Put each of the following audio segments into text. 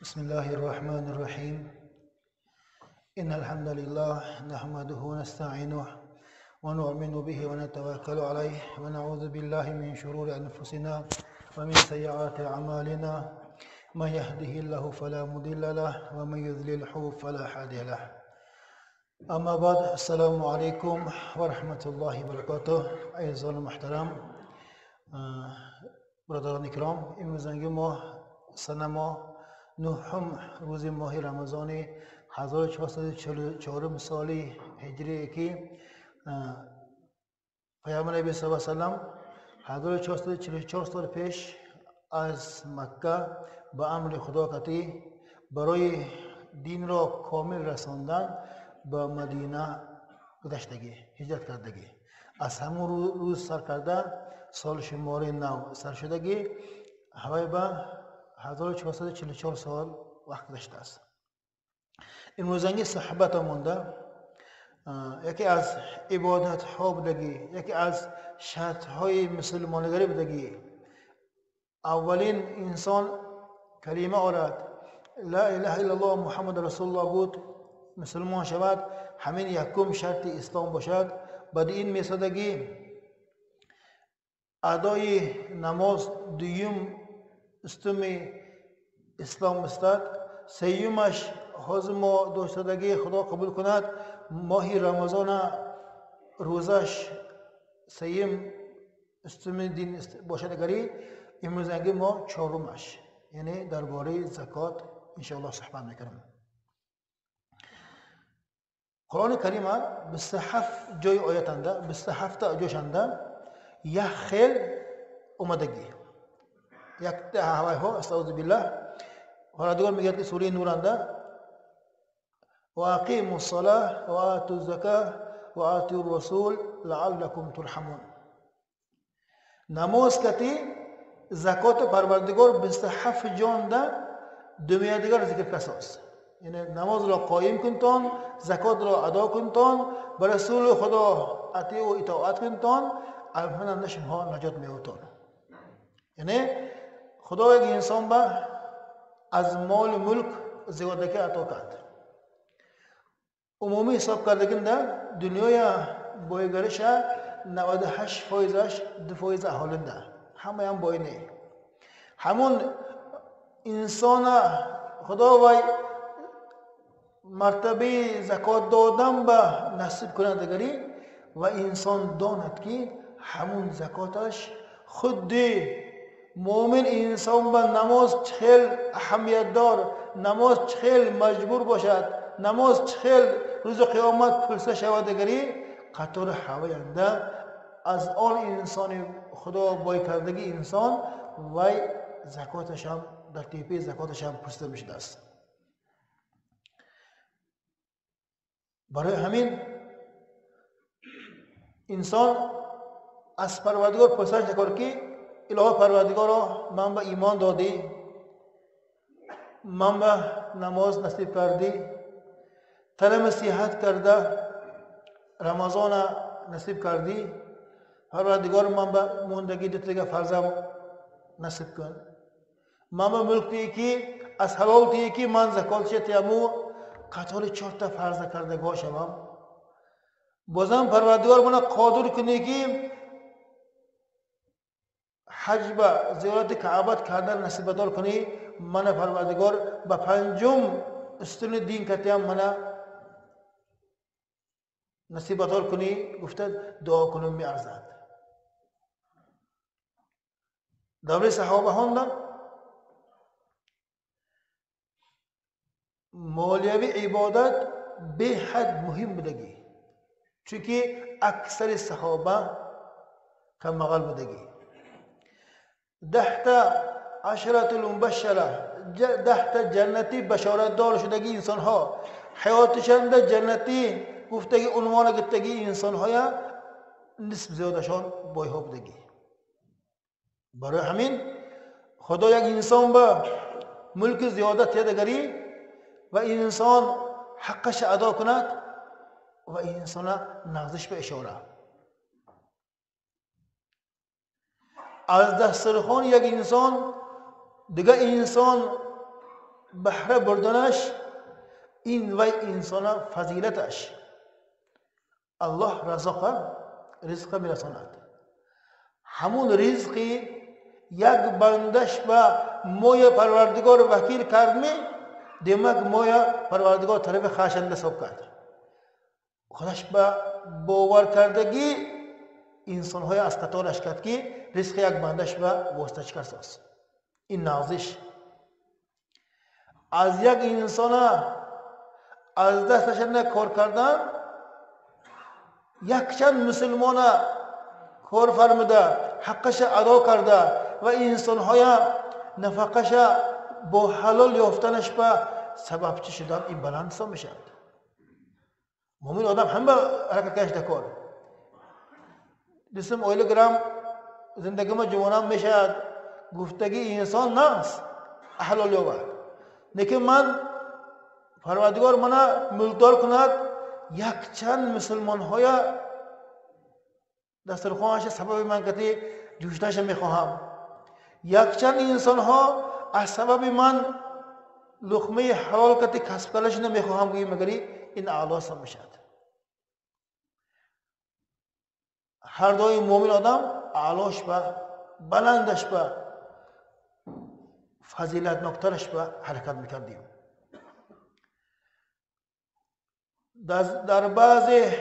بسم الله الرحمن الرحيم إن الحمد لله نحمده ونستعينه ونؤمن به ونتوكل عليه ونعوذ بالله من شرور أنفسنا ومن سيئات أعمالنا من يهده الله فلا مضل له ومن يضلله فلا هادي له أما بعد السلام عليكم ورحمة الله وبركاته أيها المحترم برادران کرام امروز ما سنه ما نهم روز ماه رمضان 1444 سالی هجری که پیامبر نبی صلی الله علیه و سلم 1444 سال پیش از مکه به امر خدا کتی برای دین را کامل رساندن به مدینه گذشتگی هجرت کردگی از همون روز سر کرده سال شماره 9 سر شدگی هوای به 1444 سال وقت داشته است. امروزنگی صحبت مونده یکی از عبادت ها بودگی، یکی از شرط های مسلمانگری بودگی. اولین انسان کلمه آورد لا اله الا الله محمد رسول الله بود مسلمان شود، همین یکم شرط اسلام باشد. بعد این میسادگی ادای نماز دویم استم اسلام استاد، سیومش حزم و دوستادگی خدا قبول کند، ماه رمضان روزش سیم استم دین باشدگری. امروز ما چهارمش یعنی درباره زکات انشاءالله صحبت میکنم. قرآن کریم 27 جای آیت انده 27 جایش انده یک خیل اومدگی یک هوای ها استعوذ بالله حالا دیگر میگه که سوره نور انده و اقیموا الصلاة و آتوا الزکاة و آتوا الرسول لعلکم ترحمون. نماز کتی زکات پروردگار 27 جان ده دنیا دیگر ذکر کساست، یعنی نماز را قایم کنتان، زکات را ادا کنتان، به رسول خدا اطیع و اطاعت کنتان، البته شما نجات میوتان. یعنی خدا یک انسان با از مال و ملک زیادگی عطا کرد. عمومی حساب کردگی در دنیای بایگرش 98%ش 2% اهالینده همه هم باینه. همون انسان خدا وای مرتبه زکات دادن به نصیب کنندگی و انسان داند که همون زکاتش خود مومن انسان به نماز چخیل اهمیت دار، نماز چخیل مجبور باشد، نماز چخیل روز قیامت پرسه شودگری قطار حواینده از آن انسان خدا بای کردگی انسان وای زکاتش هم در تیپی زکاتش هم پرسیده میشده است. برای همین انسان از پروردگار پرسش کرد که الهی پروردگارا من به ایمان دادی، من به نماز نصیب کردی، تنم صحت کرده رمضان نصیب کردی، پروردگار من به موندگی دیگه فرزم نصیب کن، من به ملک دی که از حلال دی که من زکات شتیمو قطار 4 تا فرض کرده گاشم. بازم پروردگار من قادر کنی که حج به زیارت کعبه کردن نصیب دار کنی، من پروردگار به 5م استن دین کتیم من نصیب دار کنی. گفته دعا کنم می ارزد. دوره صحابه هنده مالیوی عبادت به حد مهم بودگی، چونکه اکثر صحابه کم مغل بودگی. 10 تا عشرة المبشره 10 تا جنتی بشارت دار شدگی انسان ها حیاتشان ده جنتی گفتگی عنوان گفتگی انسان های نسب زیادشان بای ها بودگی. برای همین خدا یک انسان با ملک زیادت یادگری و این انسان حقش ادا کند و این انسان نغزش به اشاره از دسترخوان یک انسان دیگه انسان بهره بردنش این و انسان فضیلتش. الله رزق میرساند. همون رزقی یک بندش به موی پروردگار وکیل کرد می دیمک موی پروردگار طرف خشنده سب کرد. خودش به باور کردگی انسان های از قطارش کرد که رزق یک بندش به واسطه کرد است. این نازش از یک انسان از دستش کار کردن یک چند مسلمان کار فرموده حقش ادا کرده و انسان های نفقش با حلال یافتنش به سبب چی شدن این بلند سا میشد. مومن آدم همه حرکت کنش دکار دستم اویل گرام زندگی ما جوانم میشد گفتگی انسان ناس حلال یابد لیکن من پروردگار منا ملدار کند یک چند مسلمان های دسترخوانش سبب من کتی جوشتش میخواهم. یک چند انسان ها از سبب من لقمه حلال کتی کسب کلش نمیخواهم که مگری این اعلی سا میشد. هر دوی مومن آدم اعلاش به بلندش به فضیلت نکترش به حرکت میکردیم. در بعض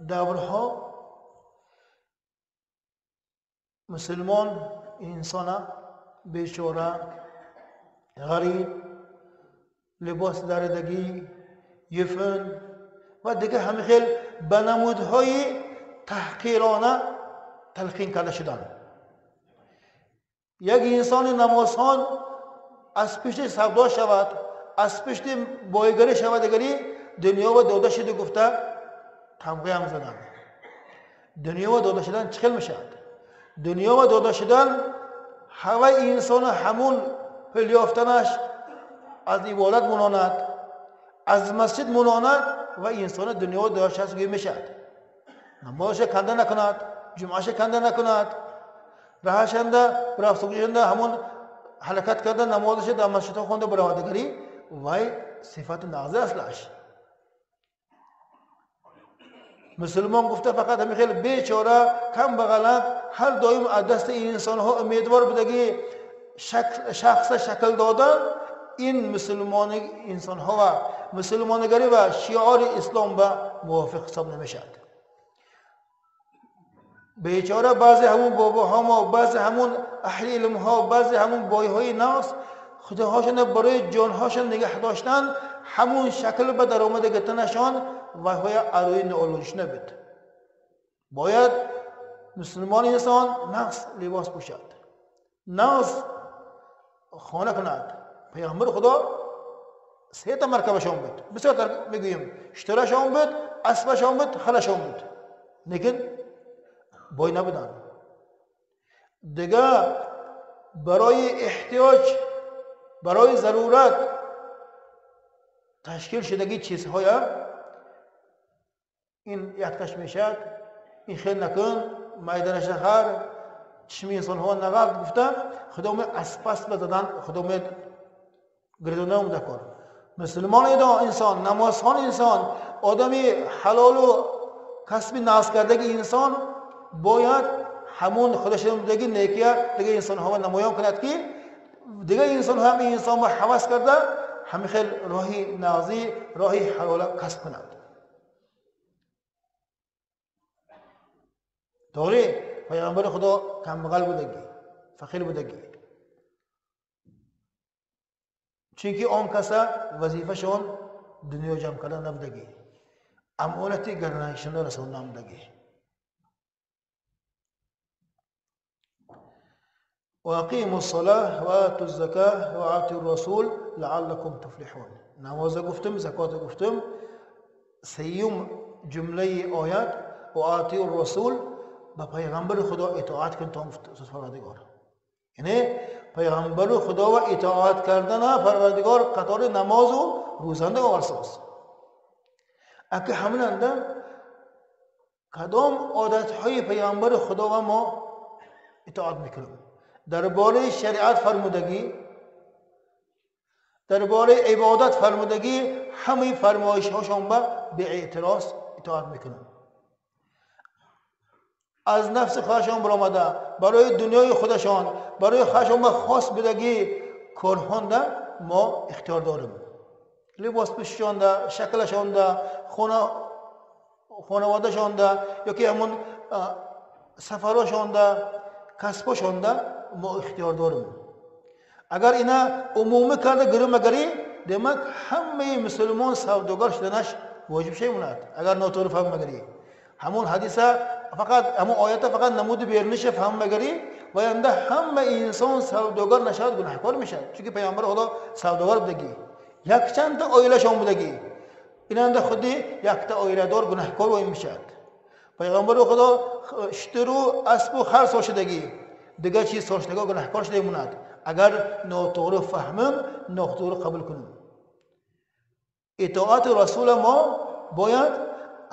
دورها مسلمان انسان بیچاره غریب لباس دردگی یفن و دیگه همه خیل به نمودهای تحقیرانه تلقین کرده شدن. یک انسان نمازخوان از پشت سودا شود از پشت بایگری شود دیگری دنیا و داده شده گفته تمغه هم زدن. دنیا و داده شدن چخل میشد؟ دنیا و داده شدن همه انسان همون پلیافتنش از عبادت مناند از مسجد مناند و انسان دنیا و داده شدن گوی میشد. نمازش کنده نکند جمعهش کنده نکند رهشنده برافسوگیشنده همون حرکت کرده نمازش در مسجد خونده برآوردگری وای صفت نازه اصلش. مسلمان گفته فقط همین خیلی بیچاره کم بغلت هر دایم از دست این انسان ها امیدوار بودگی شخص شکل دادن این مسلمان انسان ها و مسلمانگری و شعار اسلام به موافق حساب نمیشد. بیچاره بعضی همون باباها ما بعضی همون اهل علم ها بعضی همون بای های ناس خداهاشون برای جانهاشون نگه داشتن همون شکل به در آمده گتنشان و های اروی نئولوژیش نبید. باید مسلمان انسان نقص لباس پوشد نقص خانه کند. پیغمبر خدا سه تا مرکبشان بود بسیار میگوییم اشتراشان بود اسبشان بود خلشان بود لیکن بای نبودن. دیگه برای احتیاج برای ضرورت تشکیل شدگی چیزهای این یکتش میشد این خیل نکن میدان شهر چشمی انسان ها نقل گفته خدا می اسپاس بزدن خدا می گردونه اومده کار. مسلمان انسان نمازخوان انسان آدمی حلال و کسب ناز کردگی انسان باید همون خودش دیگه نیکیه دیگه انسان ها نمایان کند که دیگه انسان هم انسان با حواس کرده همین خیل راهی نازی راهی حلال کسب کند. دوری پیغمبر خدا کمبغل بودگی فقیر بودگی چونکه آن کسا وظیفه شون دنیا جمع کردن نبودگی امانتی گرنایشان رسول نبودگی. واقیموا الصلاة وآتوا الزکاة وآتوا الرسول لعلكم تفلحون. نماز گفتم زکات گفتم سیوم جمله آیات وآتوا الرسول با پیغمبر خدا اطاعت کن تا پروردگار. یعنی پیغمبر خدا و اطاعت کردن پروردگار قطار نماز و روزانه و ورساس. اگه همین اندر کدام عادت های پیغمبر خدا و ما اطاعت میکنیم درباره شریعت فرمودگی درباره عبادت فرمودگی همه فرمایش هاشون به اعتراض اطاعت میکنن. از نفس خودشان برآمده برای دنیای خودشان، برای خودشان خاص بدگی کارهان ما اختیار داریم. لباس پوششان ده، شکلشان ده، خانوادهشان ده، یا که همون سفرشان ده، کسبشان ده ما اختیار داریم. اگر اینا عمومی کرده گرمگری demek همه مسلمان سوداگر شدنش واجب شی موند. اگر ناتور فهم مگری همون حدیثه فقط همون آیت فقط نمود بیرنش فهم مگری و انده همه انسان سوداگر نشد گناهکار میشه. چون که پیامبر خدا سوداگر بودگی یک چند تا عائله شون بودگی این انده خودی یک تا عائله دار گناهکار وای میشد. پیامبر خدا اشترو اسب و خر ساشدگی دیگه چیز ساشدگی گناهکار شده موند. اگر ناتور فهمم ناتور قبول کنم. اطاعت رسول ما باید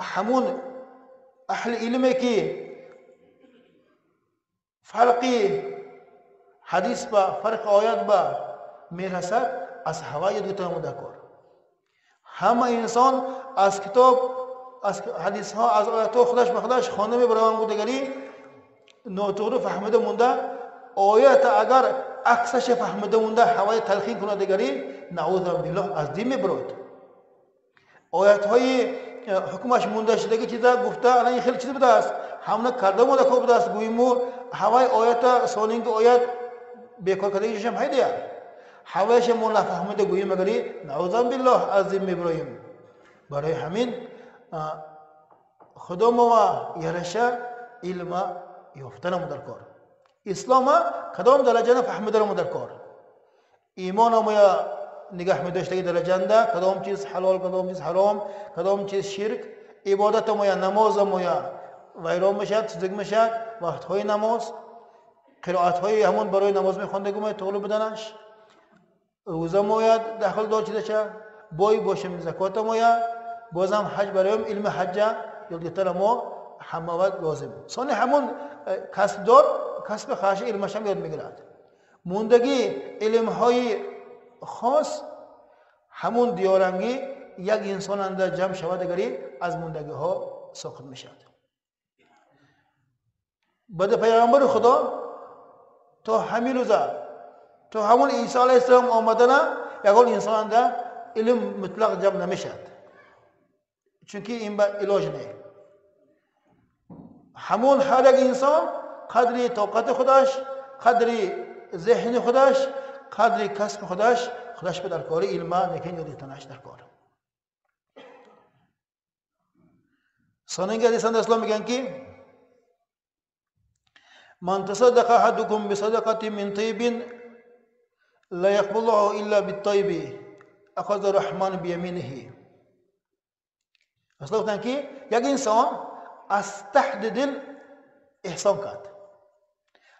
همون اهل علمی که فرقی حدیث با فرق آیات با میرسد از هوای دیگه مدکر. همه انسان از کتاب از حدیث ها از آیات ها خودش به خودش خوانده میبرند بودگری ناتور فهمیده مونده آیت اگر عکسش فهمیده مونده هوای تلخین کنه دیگری نعوذ بالله از دین میبرد. آیت های حکمش مونده شدگی چیزا گفته الان این خیلی چیز بوده است همون کرده مونده که بوده است گویمو هوای آیت سونینگ آیت بیکار کردگیش هم هیده هوایش مون نفهمیده گوییم مگری نعوذ بالله از دین میبریم. برای همین خدا ما یرشه علم یافتن مو در کار. اسلام کدام درجه نفهمیده رو در کار. ایمان ما نگاه می‌داشته درجه انده کدام چیز حلال کدام چیز حرام کدام چیز شرک عبادت ما نماز ما ویران میشد زگ میشد وقت های نماز قرائت های همون برای نماز میخوندگی ما طول بدنش روزه ما داخل دار چیز چه بای باشم زکات ما بازم حج برایم علم حج یادگیرتر ما همه وقت لازم ثانی همون کسب دار کسب خاص علمش هم یاد میگیرد. موندگی علم های خاص همون دیارنگی یک انسان اندر جمع شود اگری از موندگی ها ساخت میشد. بعد پیامبر خدا تا همین روزه تا همون عیسی علیه السلام آمدن یک انسان اندر علم مطلق جمع نمیشد چونکه این با علاج نه. همون هر یک انسان قدری طاقت خودش قدری ذهن خودش قدری کسب خودش به در کار علم نکن یا دیتنش در کار. ثانیه حدیث اسلام میگن که من تصدق احدكم بصدقه من طيب لا يقبله الا بالطيب اخذ الرحمن بيمينه. اصلا گفتن که یک انسان از ته دل احسان کرد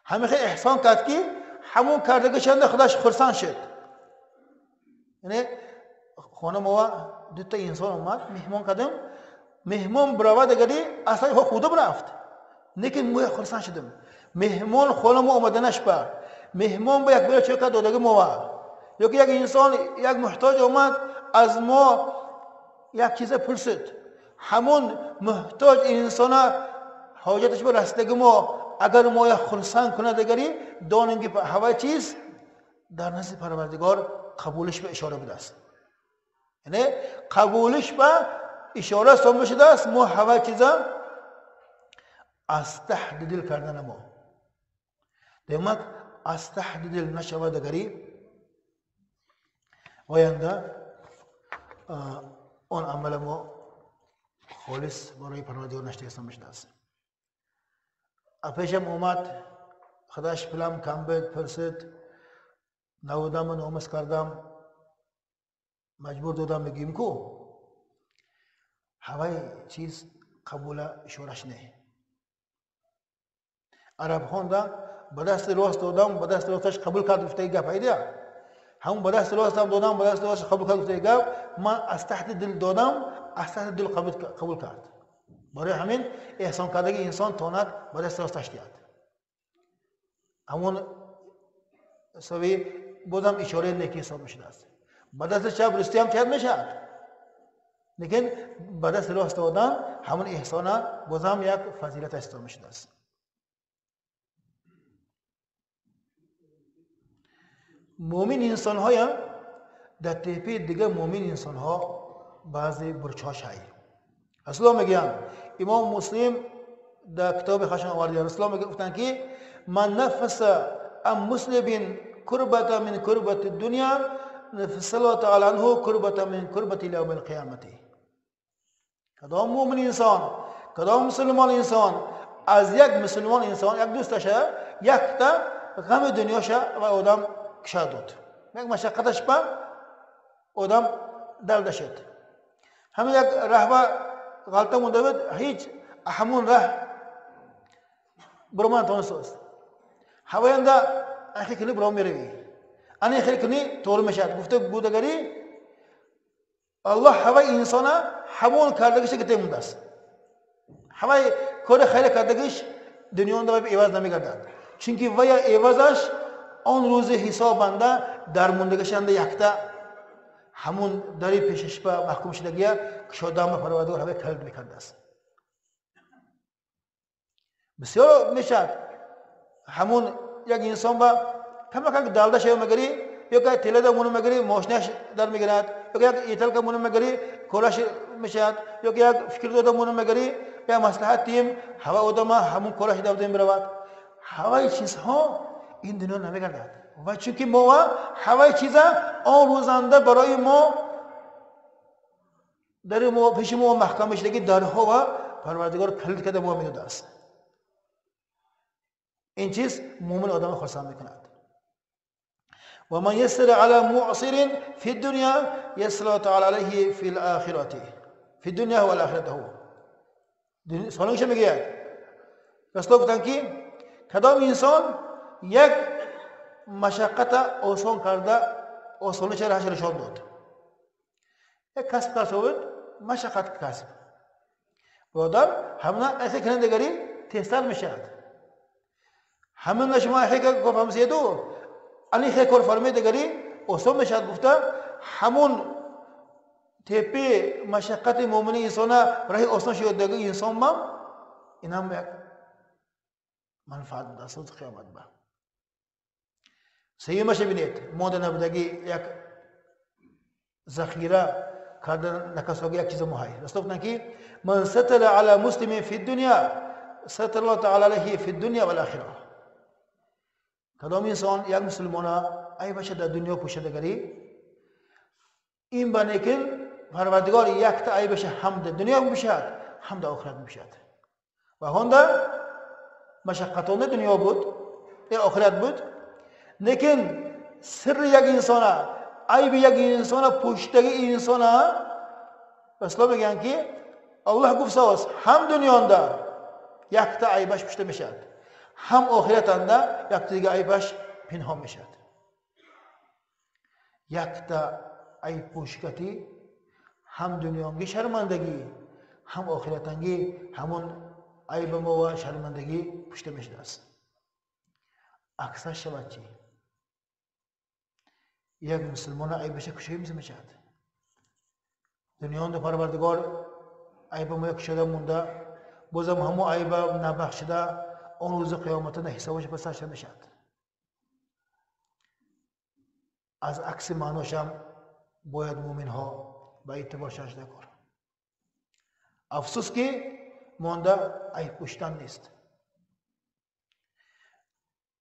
همیشه احسان کرد که همون کردگی چند خودش خرسان شد. یعنی خانه ما دو تا انسان اومد مهمان کردم مهمان براود دگری اصلا خود برفت لیکن ما خرسان شدم مهمان خانه ما آمدنش با مهمان با یک بیل چکه دادگی ما یا که یک انسان یک محتاج اومد از ما یک چیز پرسید همون محتاج انسان حاجتش به رسیدگی ما اگر ما یک خرسان کنه دگری دانیم که هوا چیز در نزد پروردگار قبولش به اشاره بوده است. یعنی قبولش به اشاره سامده شده است ما هوا چیزا از ته دل کردن ما دیمک از ته دل نشود دگری وینده اون عمل ما خالص برای پروردگار نشته سامده شده است. پیشم اومد خداش پلم کم بید پرسید نودم و نامس کردم مجبور دادم بگیم کو هوای چیز قبول شورش نه. عرب خونده به دست راست دادم به دست راستش قبول کرد گفته گپ ایده همون به دست راستم دادم به دست راستش قبول کرد گفته گپ من از تحت دل دادم از تحت دل قبول کرد. برای همین احسان کردگی انسان تواند به دست راستش دهد. همون سوی بودم اشاره نیکی حساب میشده است. با دست چپ راستی هم کرد میشد، لیکن با دست راست دادن همون احسان بازم یک فضیلت اسلامی شده است. مومن انسان های در تیپی دیگه مومن انسان ها بعضی برچاش هایی. اصلا میگم امام مسلم در کتاب خشن آوردن اصلا میگفتن که من نفس ام مسلم کربت من کربت الدنیا نفس الله تعالی عنه کربت من کربت یوم القیامت. کدام مومن انسان، کدام مسلمان انسان از یک مسلمان انسان یک دوستش یک تا غم دنیاش و آدم کشاد داد، یک مشقتش به آدم دل شد. همین یک رهبر غلطه مونده بود، هیچ همون راه برمان تونست هواینده اخی کنی برام میروی آنی خیلی کنی طور میشد. گفته بودگری الله هوای انسان همون کردگیش که تیمونده است. هوای کار خیلی کردگیش دنیا اندر ایواز نمیگردد، چونکه ویا ایوازش آن روز حساب بنده در موندگشنده یکتا همون داری پیشش به محکوم شدگیه که شادام پروردگار هوای کلد میکرده است. بسیار میشد همون یک انسان با تمام که دالده شو مگری یا که تیله دمون مگری ماشنش در میگرد یا که ایتال که مون مگری کلاش میشد یا که یک فکر دادمون مگری یا مصلحت تیم هوا آدم همون کلاش دادیم برود. هوای چیزها این دنیا نمیگردد و چونکه ما هوای چیزا آن روزنده برای ما در ما پیش ما محکم شدگی درها و پروردگار کلید کرده ما میداده است. این چیز مومن آدم خرسند میکند. و من یسر علی معصر فی الدنیا یسر تعالی علیه فی الاخرت فی الدنیا و الاخرت. هو سوالش میگه رسول گفتن که کدام انسان یک مشقت آسان کرده آسانش را نشان داد. یک کسب کار شد مشقت کسب آدم همون ایسه کننده گری تیستر میشد. همون شما ایسه که گفتم سیدو علی خیلی کار فرمایده گری آسان میشد. گفته همون تیپی مشقت مومن انسان راه آسان شد دیگه انسان ما این هم یک منفعت دست از قیامت با. سیمش بینید ماده نبودگی یک ذخیره کردن نکسوگی یک چیز مهی. رسول گفتن که من ستر علی مسلم فی الدنیا ستر الله تعالی علیه فی الدنیا و الاخره. کدام انسان یک مسلمان ای باشه در دنیا پوشیدگی این بنی که پروردگار یک تا ای باشه حمد دنیا میشد حمد آخرت میشد و هنده مشقتان دنیا بود یا آخرت بود. لیکن سر یک انسان عیب یک انسان پشتگی انسان اسلام میگن که الله گفت سواس هم دنیا انده یک تا عیبش پشته میشد هم آخرت انده یک تا دیگه عیبش پنهان میشد. یک تا عیب پشکتی هم دنیانگی شرمندگی هم آخرتانگی همون عیب ما و شرمندگی پشته میشده است. اکثر شود چی؟ یک مسلمان عیبش کشی میشد. دنیا اند پروردگار عیب ما کشیده مونده بازم همون عیب نبخشیده آن روز قیامت نه حسابش پسش میشد. از عکس معناش هم باید مومن ها به اعتبار شش کار. افسوس که مانده عیب پوشیدن نیست.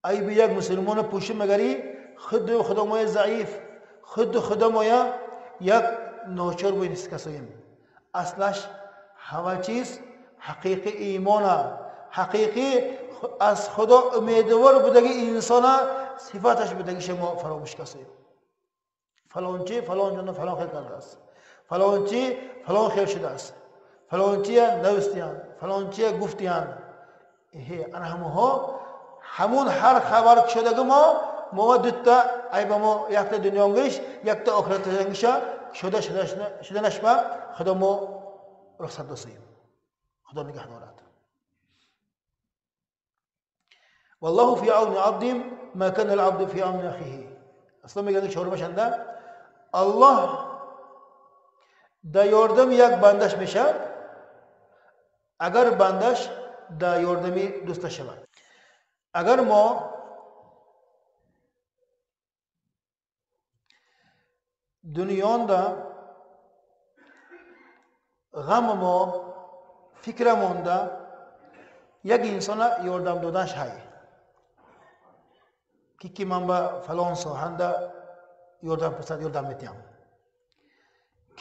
عیب یک مسلمان پوشی مگری خود خدامای ضعیف خود خدامای یک ناچار بوی نیست کساییم. اصلش همه چیز حقیقی ایمانه حقیقی از خدا امیدوار بودگی انسان صفاتش بودگی شما فراموش کساییم. فلان چی فلان جنه فلان خیل کرده است فلان چی فلان خیل شده است فلان چی نوستیان فلان چی گفتیان. انا همون هر خبر شده ما دوتا عیب ما یک تا دنیانگیش یک تا آخرتانگیش شده نشما خدا ما رخصت دستیم. خدا نگه دارد. والله فی عون عبد ما کان العبد فی عون اخیه. اصلا میگه که شعور بشنده الله در یاردم یک بندش میشه اگر بندش در یاردمی دوستش شود. اگر ما دنیاندا غم ما فکرمون دا یک انسان یاردم دادنش های که من با فلان ساحنده یاردم پرسد یاردم میتیم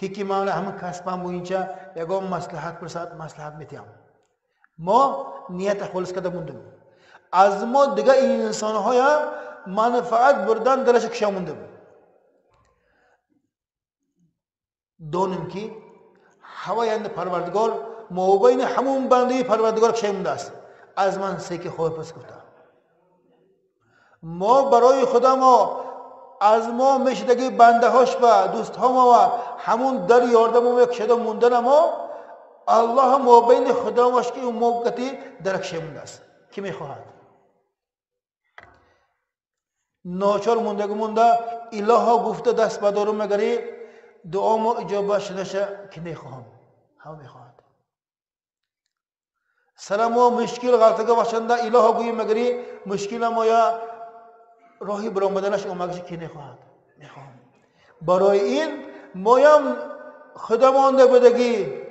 که من همه کسبم بوینچه یکم مصلحت پرسد مصلحت میتیم. ما نیت خالص کرده موندیم از ما دیگه این انسان های منفعت بردن درش کشموندیم. دونیم که هوایند پروردگار مابین همون بنده پروردگار کشمونده است. از من سیک خواه پس گفته ما برای خدا ما از ما میشدگی بنده هاش و دوست ها ما و همون در یاردم ما کشده موندن ما الله مابین خدا واش که اون موقتی در کشمونده است که میخواهد ناچار مونده اله گفته دست بدارم مگری دعا ما اجابه شده که میخواهم هم میخواهد سر ما مشکل غلطگاه باشنده اله گوییم مگری مشکل ما یا راهی برآمدنش اومدش که میخواهد میخواهم. برای این مایم خدا مانده بودگی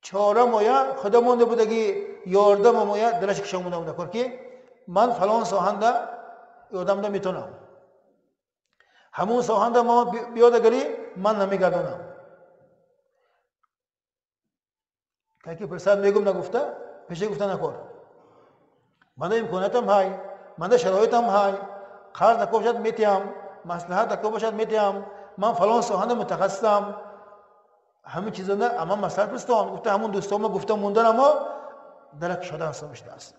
چاره مایا خدا مانده بودگی یاردم مایا درش کشمونده بوده کار که من فلان ساحنده یاردم ده میتونم همون ساحنده ما بیادگری من نمیگردونم که پرسد میگم نگفته پیشه گفته نکار من امکاناتم های من شرایطم های قرض نکو باشد میتیم مصلحت نکو باشد میتیم من فلان ساحنده متخصصم همه چیزا نه اما مصلحت پرستان گفته همون دوستام گفتم موندن اما درک شده حسابش است.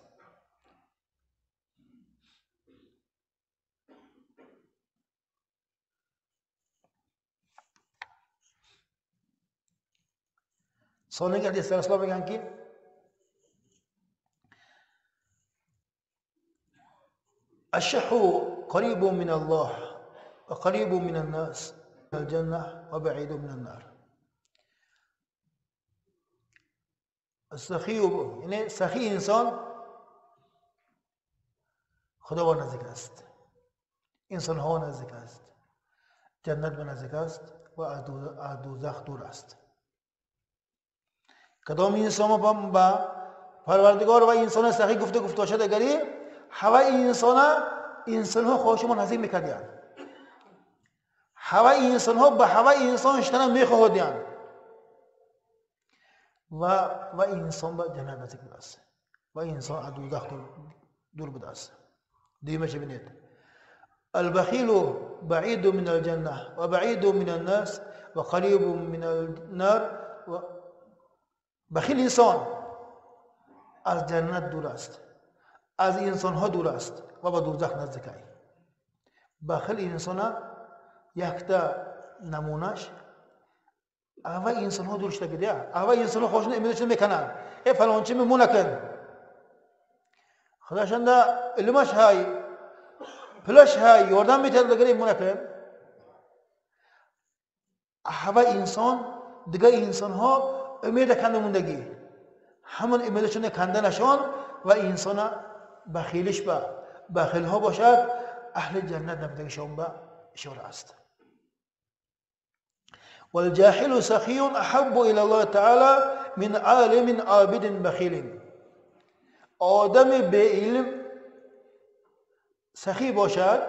سوال که حدیث رسول الله میگن که الشح قريب من الله وقريب من الناس الجنة وبعيد من النار. السخی یعنی سخی انسان خداوند نزدیک است انسان ها نزدیک است جنت به نزدیک است و از دوزخ دور است. کدام انسان با پروردگار و انسان سخی گفته شده گری هوا انسان ها خودشون نزدیک میکردن هوا انسان ها به هوا انسان شدن میخواهدن و انسان به جنت نزدیک بوده است و انسان از دوزخ دور بوده است. دیمه چه بینید البخیل بعید من الجنه و بعید من الناس و قریب من النار. و بخیل انسان از جنت دور است از انسان ها دور است و به دوزخ نزدیک است. بخیل انسان یک تا نمونهش اول انسان ها دورش تگیده اول انسان ها خوشن امیدشون میکنن ای فلان چی میمونه کن خداشند علمش های پلش های یاردم میتونه دگری میمونه کن اول انسان دیگه انسان ها امید کنده موندگی همون امیدشون کنده نشون و انسان بخیلش با بخیل ها باشد اهل جنت نمیدگشون با اشاره است. والجاهل سخي أحب إلى الله تعالى من عالم عابد بخيل. آدم بعلم سخی باشد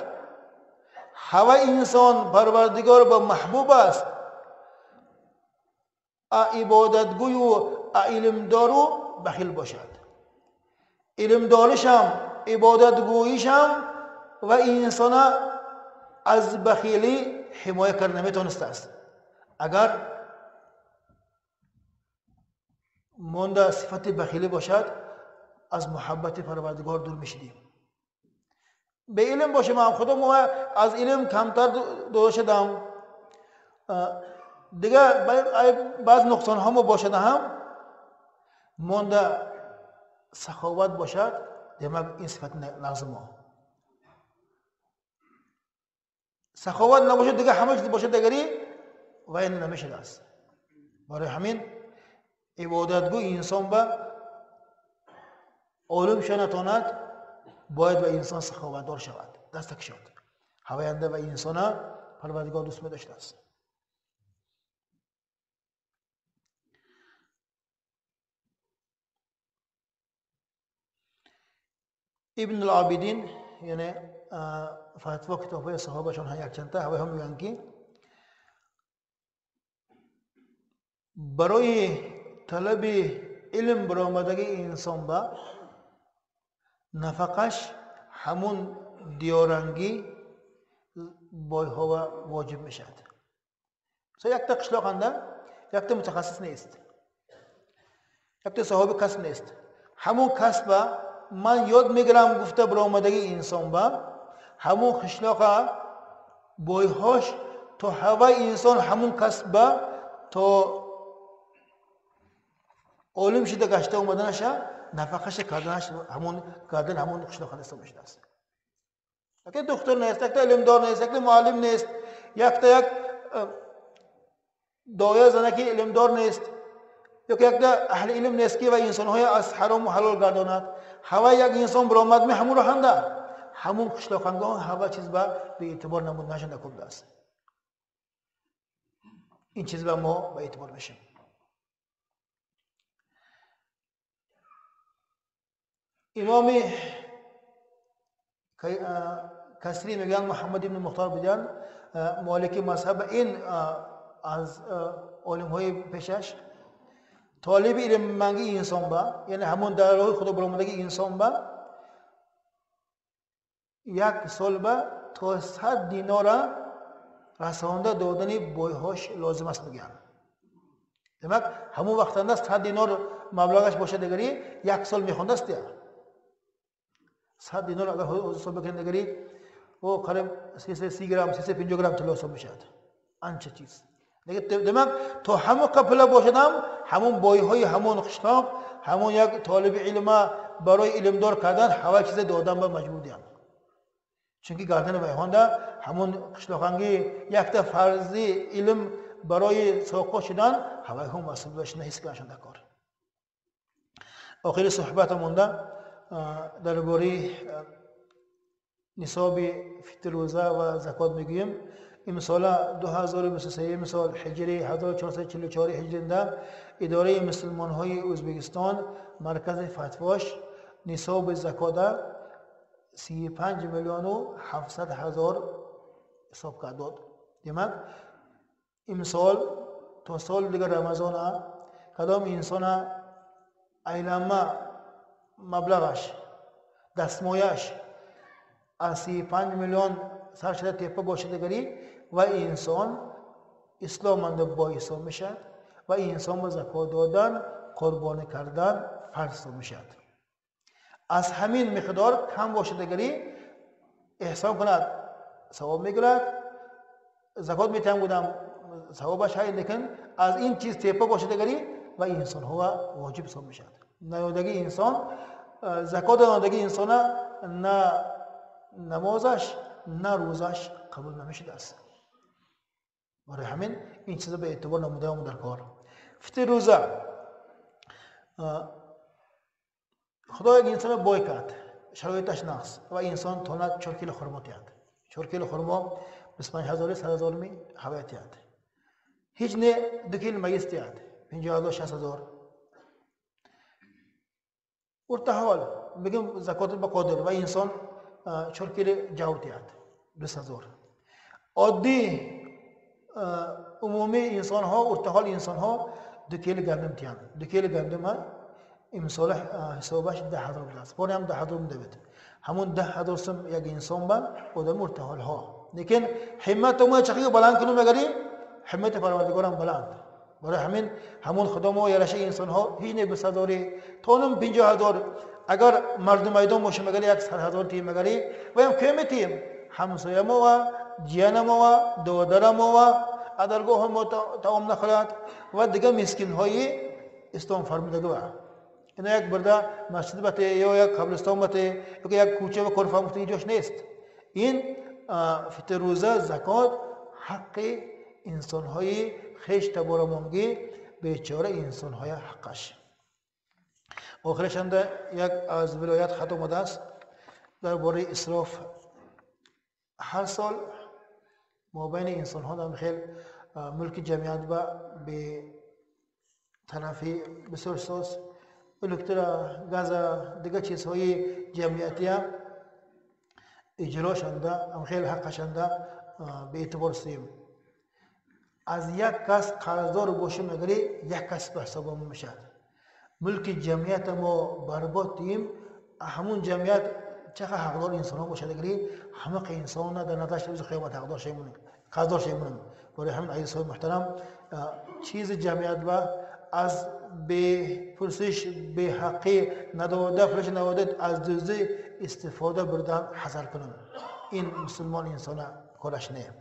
هوا انسان پروردگار با محبوب است عبادتگوی و علم دارو بخیل باشد علم دارشم عبادتگویشم و انسان از بخیلی حمایت کرد نمیتونسته است. اگر مانده صفت بخیلی باشد از محبت پروردگار دور میشدیم. به علم باشه من خودم از علم کمتر دور شدم دیگه بعض نقصان ها باشد هم مانده سخاوت باشد دیگه این صفت نقص ما سخاوت نباشه دیگه همه چیز باشه دیگری و این نمیشه دست. برای همین عبادتگو انسان به علومش نتواند باید به انسان سخاوتدار شود، دست کشد. خواینده و انسان پروردگار دوست داشته است. ابن العابدین یعنی فتوا کتاب‌های صحابهشون ها یک چند تا هم میگن که برای طلب علم برآمدگی انسان با نفقش همون دیارنگی بایها و واجب میشد. یک تا قشلاقنده یک تا متخصص نیست، یک تا صاحب کسب نیست. همون کسب من یاد میگیرم گفته برآمدگی انسان با همون قشلاق بایهاش تو هوای انسان همون کسب تو علم شده گشته اومدنش نفقش کردنش همون قشلاق حساب میشه است. یک دکتر نیست، یک علمدار نیست، یک معلم نیست، یک دایه زنکی علمدار نیست، یک اهل علم نیست که و انسان‌های از حرام و حلال گرداند. هوا یک انسان برآمد می همون رو هنده همون قشلاقنگاه هوا چیز به اعتبار نمود نشنده کرده است. این چیز به ما به اعتبار میشیم. امام کسری میگن محمد ابن مختار بجان مالک مذهب این از علم های پیشش طالب علم منگی انسان با یعنی همون در راه خدا برآمدگی انسان با یک سال با تا 100 دینار رسانده دادن بایهاش لازم است میگن. demak همون وقتنده 100 دینار مبلغش باشه دیگری یک سال میخونده است. 100 دینار اگر حساب بکنید دیگری او قریب 30 گرم 50 گرم طلا حساب میشه. آنچه چیز دیگه demak تو همون قبل باشدم همون بایهای همون قشلاق همون یک طالب علم برای علم دار کردن هوا چیز دادن به مجبوریم. چونکه گردن بایهانده همون قشلاقنگی یک تا فرضی علم برای سوق شدن هوا هم مسئول باشه نه هیچ کارشون نکار. آخر صحبت مونده درباره نصاب فطر روزه و زکات میگویم. امسال 2023 مثال هجری 1444 هجری اداره مسلمان های ازبکستان مرکز فتواش نصاب زکات 35 میلیون و 700 هزار حساب کرد داد. demak امسال تا سال دیگر رمضان کدام انسان ایلما مبلغش دستمایش از 35 میلیون سر شده تیپه باشه دیگری و انسان اسلامنده با حساب میشد و انسان با زکات دادن قربانی کردن فرض میشد. از همین مقدار کم باشه دیگری احسان کند ثواب میگیرد. زکات میتونم بودم ثوابش هست لیکن از این چیز تیپه باشه دیگری و انسان ها واجب حساب میشد. نیادگی انسان زکات دادگی انسان نه نمازش نه روزش قبول نمیشه است. برای همین این چیزا به اعتبار نموده هم در کار. فطر روزه خدا یک انسان بای کرد شرایطش نقص و انسان تاند 4 کیلو خرما تیاد. 4 کیلو خرما 25000 3000 می هوایت تیاد. هیچ نه 2 کیلو مایز تیاد 50000 60000 ارتحال بگم زکات با قادر و انسان 4 کیلو جو تیاد 20000 عادی عمومی انسان ها ارتحال انسان ها 2 کیلو گندم تیاد. 2 کیلو گندم امسال حسابش 10000 بود است. پاره هم 10000 میدهد. همون 10000 سم یک انسان با آدم ارتحال ها. لیکن همت ما چقدر بلند کنیم مگری همت پروردگار هم بلند. برای همین همون خدا ما یارش انسان ها هیچ نه 20000 تونم 50000 اگر مردم میدان باشه مگری 100000 تیم مگری و هم کمی تیم همسایه ما و جیان ما و دادر ما و ادرگاه ما تمام نخلات و دیگه مسکین های اسلام فرمودگی و اینا یک برده مسجد بته یا یک قبرستان بته یا یک کوچه و کرفه مفتی جوش نیست. این فطر روزه زکات حق انسان های خیش تبارمانگی بیچاره انسان های حقش. آخرش یک از ولایت خط آمده است درباره اسراف. هر سال ما بین انسان ها در خیلی ملک جمعیت به طرفی بسیار ساز الکترا گاز دیگه چیزهای جمعیتی اجرا شنده هم خیلی حق شنده به اعتبار سیم. از یک کس قرضدار باشیم اگری یک کس به حساب ما میشه. ملک جمعیت ما برباد تیم همون جمعیت چقدر حقدار انسان ها باشد اگری همه انسان در نتیجه روز قیامت حقدار شیمون قرضدار شیمون. برای همین عزیزان محترم چیز جمعیت و از به پرسش به حقی نداده پرش نوادت از دوزی استفاده بردن حذر کنم. این مسلمان انسان کارش نه.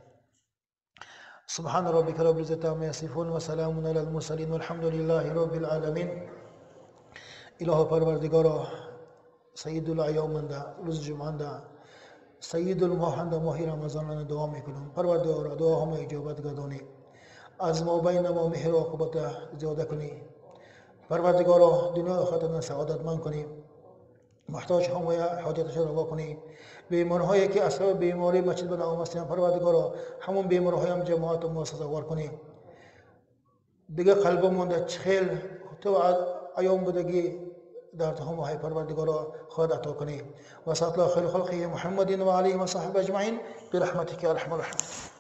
سبحان ربك رب العزة عما يصفون وسلام على المرسلين والحمد لله رب العالمين. اله پروردگارا سید الایام روز جمعه سید الماه ماه رمضان دعا میکنم. پروردگارا دعا همه اجابت گردانی. از ما بین ما مهر و عاقبت زیاده کنی. پروردگارا دنیا و آخرت سعادتمند کنی. محتاج همه حاجتش را روا کنی. بیمارهایی که اسباب بیماری مسجد به نام هستند پروردگارا همون بیمارهای هم جماعت ما سزاوار کنی. دیگه قلبمون در خیل تو ایام بودگی در همه های پروردگارا خود عطا کنی. و صلی الله خیر خلقه محمد و علیه و صحبه اجمعین برحمتک یا ارحم الراحمین.